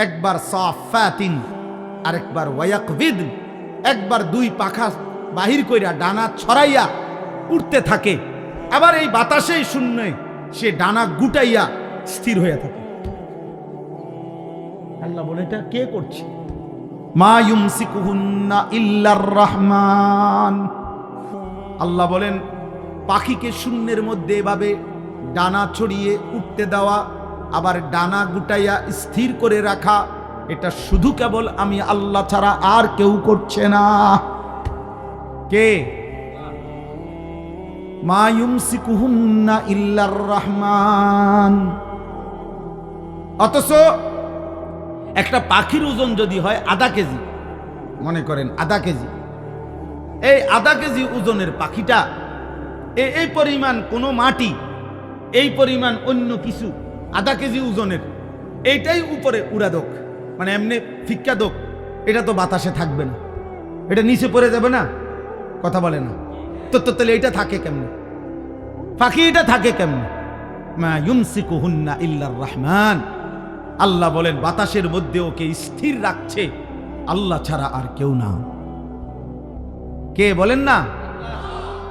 একবার সাফাতিন আরেকবার ওয়ায়াকবিদ, একবার 2 পাখা বাহির কইরা ডানা ছড়াইয়া উঠতে থাকে, আবার এই বাতাসেই শূন্যে সে ডানা গুটাইয়া স্থির হয়ে থাকে। আল্লাহ বলে এটা কে করছে? মা ইউমসিকুহুন্না ইল্লার রহমান। আল্লাহ বলেন পাখিকে শূন্যের মধ্যে এভাবে ডানা ছড়িয়ে উঠতে দেওয়া, আবার ডানা গুটাইয়া স্থির করে রাখা, এটা শুধু কেবল আমি আল্লাহ ছাড়া আর কেউ করছে না। কে? মা ইউমসিকুহুন্না ইল্লার রহমান। অথচ একটা পাখির ওজন যদি হয় 1/2 কেজি, মনে করেন 1/2 কেজি, এই 1/2 কেজি ওজনের পাখিটা এই পরিমাণ কোনো মাটি, এই পরিমাণ অন্য কিছু 1/2 কেজি ওজনের, এইটাই উপরে উড়া দোক, মানে এমনি ফিক্কা দোক, এটা তো বাতাসে থাকবে না, এটা নিচে পড়ে যাবে না, কথা বলে না তো। তাহলে এটা থাকে কেমনে? পাখি এটা থাকে কেমনে? মা ইউমসিকুহুন্না ইল্লার রহমান। আল্লাহ বলেন বাতাসের মধ্যে ওকে স্থির রাখছে আল্লাহ ছাড়া আর কেউ না। কে বলেন না?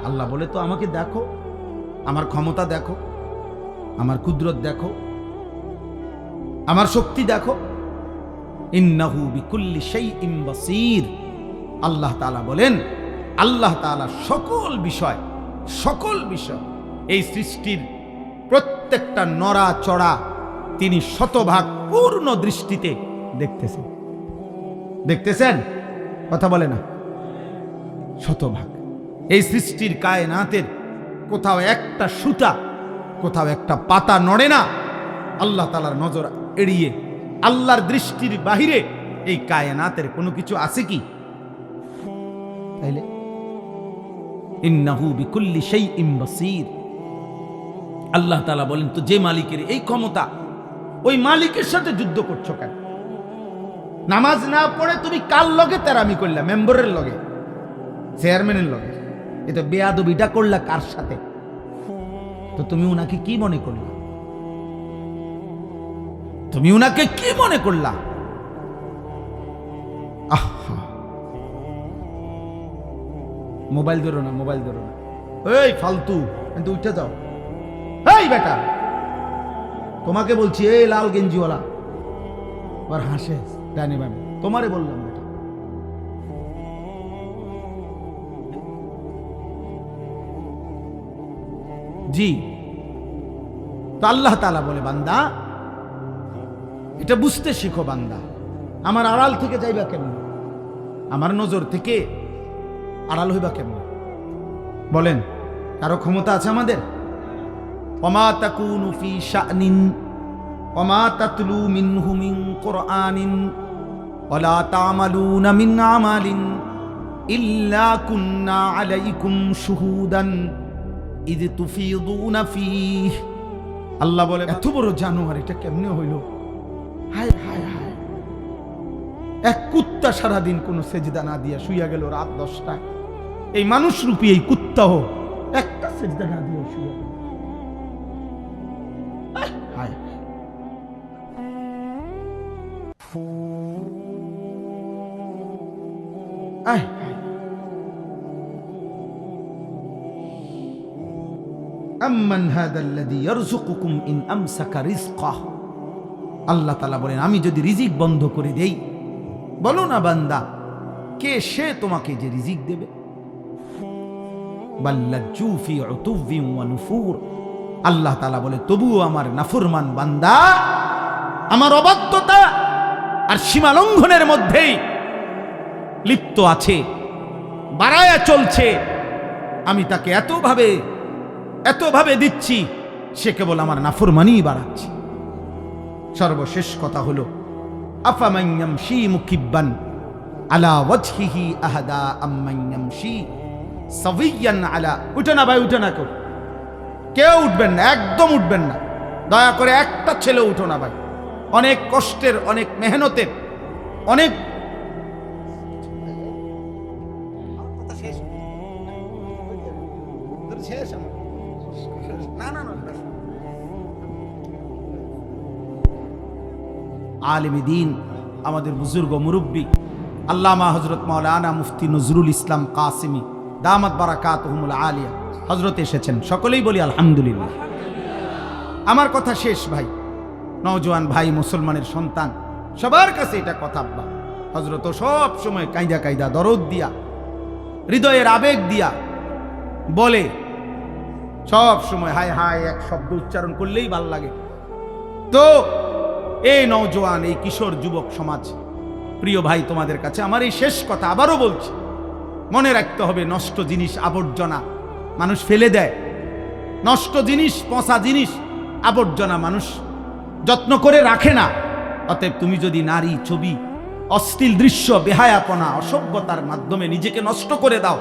আল্লাহ বলে তো আমাকে দেখো, আমার ক্ষমতা দেখো, আমার কুদরত দেখো, আমার শক্তি দেখো। ইন্নাহু বিকুল্লি শাইইন বাসীর। আল্লাহ তাআলা বলেন আল্লাহ তাআলা সকল বিষয় এই সৃষ্টির প্রত্যেকটা নড়া চড়া তিনি শতভাগ পূর্ণ দৃষ্টিতে দেখতেছেন, কথা বলে না, শতভাগ। এই সৃষ্টির কায়নাতের কোথাও একটা সুতা, কোথাও একটা পাতা নড়ে না আল্লাহ তাআলার নজর এড়িয়ে। আল্লাহর দৃষ্টির বাহিরে এই কায়নাতের কোনো কিছু আছে কি? তাইলে ইন্নাহু বিকুল্লি শাইইন বাসীর। আল্লাহ তাআলা বলেন তো যে মালিকের এই ক্ষমতা, ওই মালিকের সাথে যুদ্ধ করছো কেন? নামাজ না পড়ে তুমি কার লগে তেরামি করলা? মেম্বারের লগে, চেয়ারম্যানের লগে। এ তো বেয়াদবিটা করলা কার সাথে? তো তুমি উনাকে কি মনে করলা? তুমি উনাকে কি মনে করলা? আহা, মোবাইল ধরো না, এই ফালতু, কিন্তু উঠে যাও। এই বেটা, তোমাকে বলছি, এই লাল গেঞ্জিওয়ালা, আবার হাসে ডানে বামে, তোমারে বললাম বেটা। জি, তো আল্লাহ তাআলা বলে বান্দা এটা বুঝতে শিখো বান্দা, আমার আড়াল থেকে যাইবা কেমন? আমার নজর থেকে আড়াল হইবা কেমন? বলেন, কারো ক্ষমতা আছে আমাদের? ওমা তাকুনু ফি শানিন ওমা তাতলু মিনহু মিন কুরআনিন ওয়ালা তা'মালুনা মিন আমালিন ইল্লা কুন্না আলাইকুম শুহুদান ইয তুফিদুনা ফীহ। আল্লাহ বলে, এত বড় জানোয়ার এটা কেমনে হইল? হায় হায় হায়, এক কুত্তা সারাদিন কোনো সেজদা না দিয়া শুইয়া গেল রাত 10টায়। এই মানুষ রূপী এই কুত্তাও একটা সেজদা না দিয়া শুইয়া গেল। হায় হায় হায়। আম্মান হাদাল্লাযী ইয়ারযুকুকুম ইন আমসাকা রিজকাহ। আল্লাহ তাআলা বলেন, আমি যদি রিজিক বন্ধ করে দেই, বলো না বান্দা, কে সে তোমাকে যে রিজিক দেবে? বাল্লাজ্জু ফি উতুবিন ওয়া নুফুর। আল্লাহ তাআলা বলে, তবুও আমার নাফরমান বান্দা আমার অবাধ্যতা আর সীমা লঙ্ঘনের মধ্যেই লিপ্ত আছে, বাড়ায়া চলছে। আমি তাকে এতভাবে দিচ্ছি, সে কেবল আমার নাফরমানি বাড়াচ্ছে। সর্বশেষ কথা হলো, আফামান ইয়ামশি মুকিব্বান আলা ওয়াজহিহি আহাদা আম্মান ইয়ামশি সাবিয়ান আলা। উঠে না ভাই, উঠে না, কেউ উঠবেন না, একদম উঠবেন না, দয়া করে একটা ছেলে উঠো না ভাই। অনেক কষ্টের, অনেক মেহনতের, অনেক আলেমে দ্বীন, আমাদের বুজুর্গ মুরব্বী আল্লামা হযরত মাওলানা মুফতি নজরুল ইসলাম কাসিমি দামাত বারাকাতুহুমুল আলিয়া হযরত এসেছেন। সকলেই বলি আলহামদুলিল্লাহ। আমার কথা শেষ ভাই, নওজোয়ান ভাই, মুসলমানের সন্তান, সবার কাছে এটা কথা। আব্বা হযরত সব সময় কাইদা কাইদা দরদ দিয়া, হৃদয়ের আবেগ দিয়া বলে, সব সময় হায় হায় এক শব্দ উচ্চারণ করলেই ভাল লাগে। তো এই নওজোয়ান, এই কিশোর যুবক সমাজ, প্রিয় ভাই, তোমাদের কাছে আমার এই শেষ কথা আবারও বলছি, মনে রাখতে হবে, নষ্ট জিনিস, আবর্জনা মানুষ ফেলে দেয়। নষ্ট জিনিস, পচা জিনিস, আবর্জনা মানুষ যত্ন করে রাখে না। অতএব তুমি যদি নারী, ছবি, অশ্লীল দৃশ্য, বেহায়াপনা, অসভ্যতার মাধ্যমে নিজেকে নষ্ট করে দাও,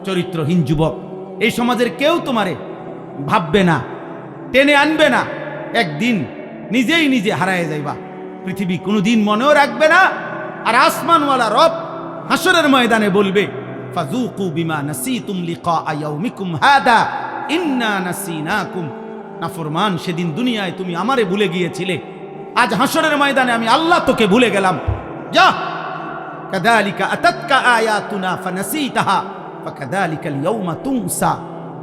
চরিত্রহীন যুবক, এই সমাজের কেউ তোমারে ভাববে না, টেনে আনবে না। একদিন নিজেই নিজে হারায় যাইবা, পৃথিবী কোনোদিন মনেও রাখবে না। আর আসমানওয়ালা রব হাসরের ময়দানে বলবে, ফাযুকু বিমা নাসিতুম লিকা ইয়াউমিকুম হাদা ইন্না নাসিনাকুম। নাফরমান, সেদিন দুনিয়ায় তুমি আমারে ভুলে গিয়েছিলে, আজ হাসরের ময়দানে আমি আল্লাহ তোকে ভুলে গেলাম। যা, কাযালিকা আতাতকা আয়াতুনা ফানাসিতাহা ফাকাযালিকাল ইয়াউমা তুনসা।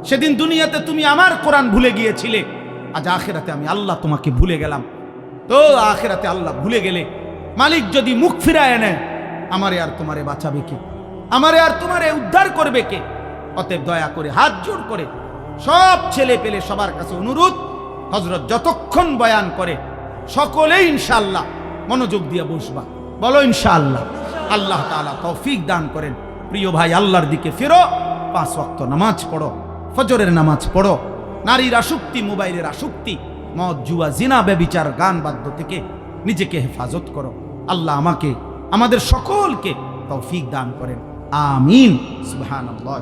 সেদিন দুনিয়াতে তুমি আমার কোরআন ভুলে গিয়েছিলে, আজ আখিরাতে আমি আল্লাহ তোমাকে ভুলে গেলাম। তো আখিরাতে আল্লাহ ভুলে গেলে মালিক যদি মুখ ফিরায় নেয়, আমারে আর তোমারে বাঁচাবে কে? আমারে আর তোমারে উদ্ধার করবে কে? অতএব দয়া করে হাত জোড় করে সব ছেলে পেলে সবার কাছে অনুরোধ, হযরত যতক্ষণ বয়ান করে সকলেই ইনশাআল্লাহ মনোযোগ দিয়ে বসবা। বলো ইনশাআল্লাহ। আল্লাহ তাআলা তৌফিক দান করেন। প্রিয় ভাই, আল্লাহর দিকে ফিরো, 5 ওয়াক্ত নামাজ পড়ো, ফজরের নামাজ পড়ো, নারীর আসক্তি, মোবাইলের আসক্তি, মদ, জুয়া, জিনা, ব্যভিচার, গান বাদ্য থেকে নিজেকে হেফাজত করো। আল্লাহ আমাকে, আমাদের সকলকে তৌফিক দান করেন। আমিন। সুবহানাল্লাহ।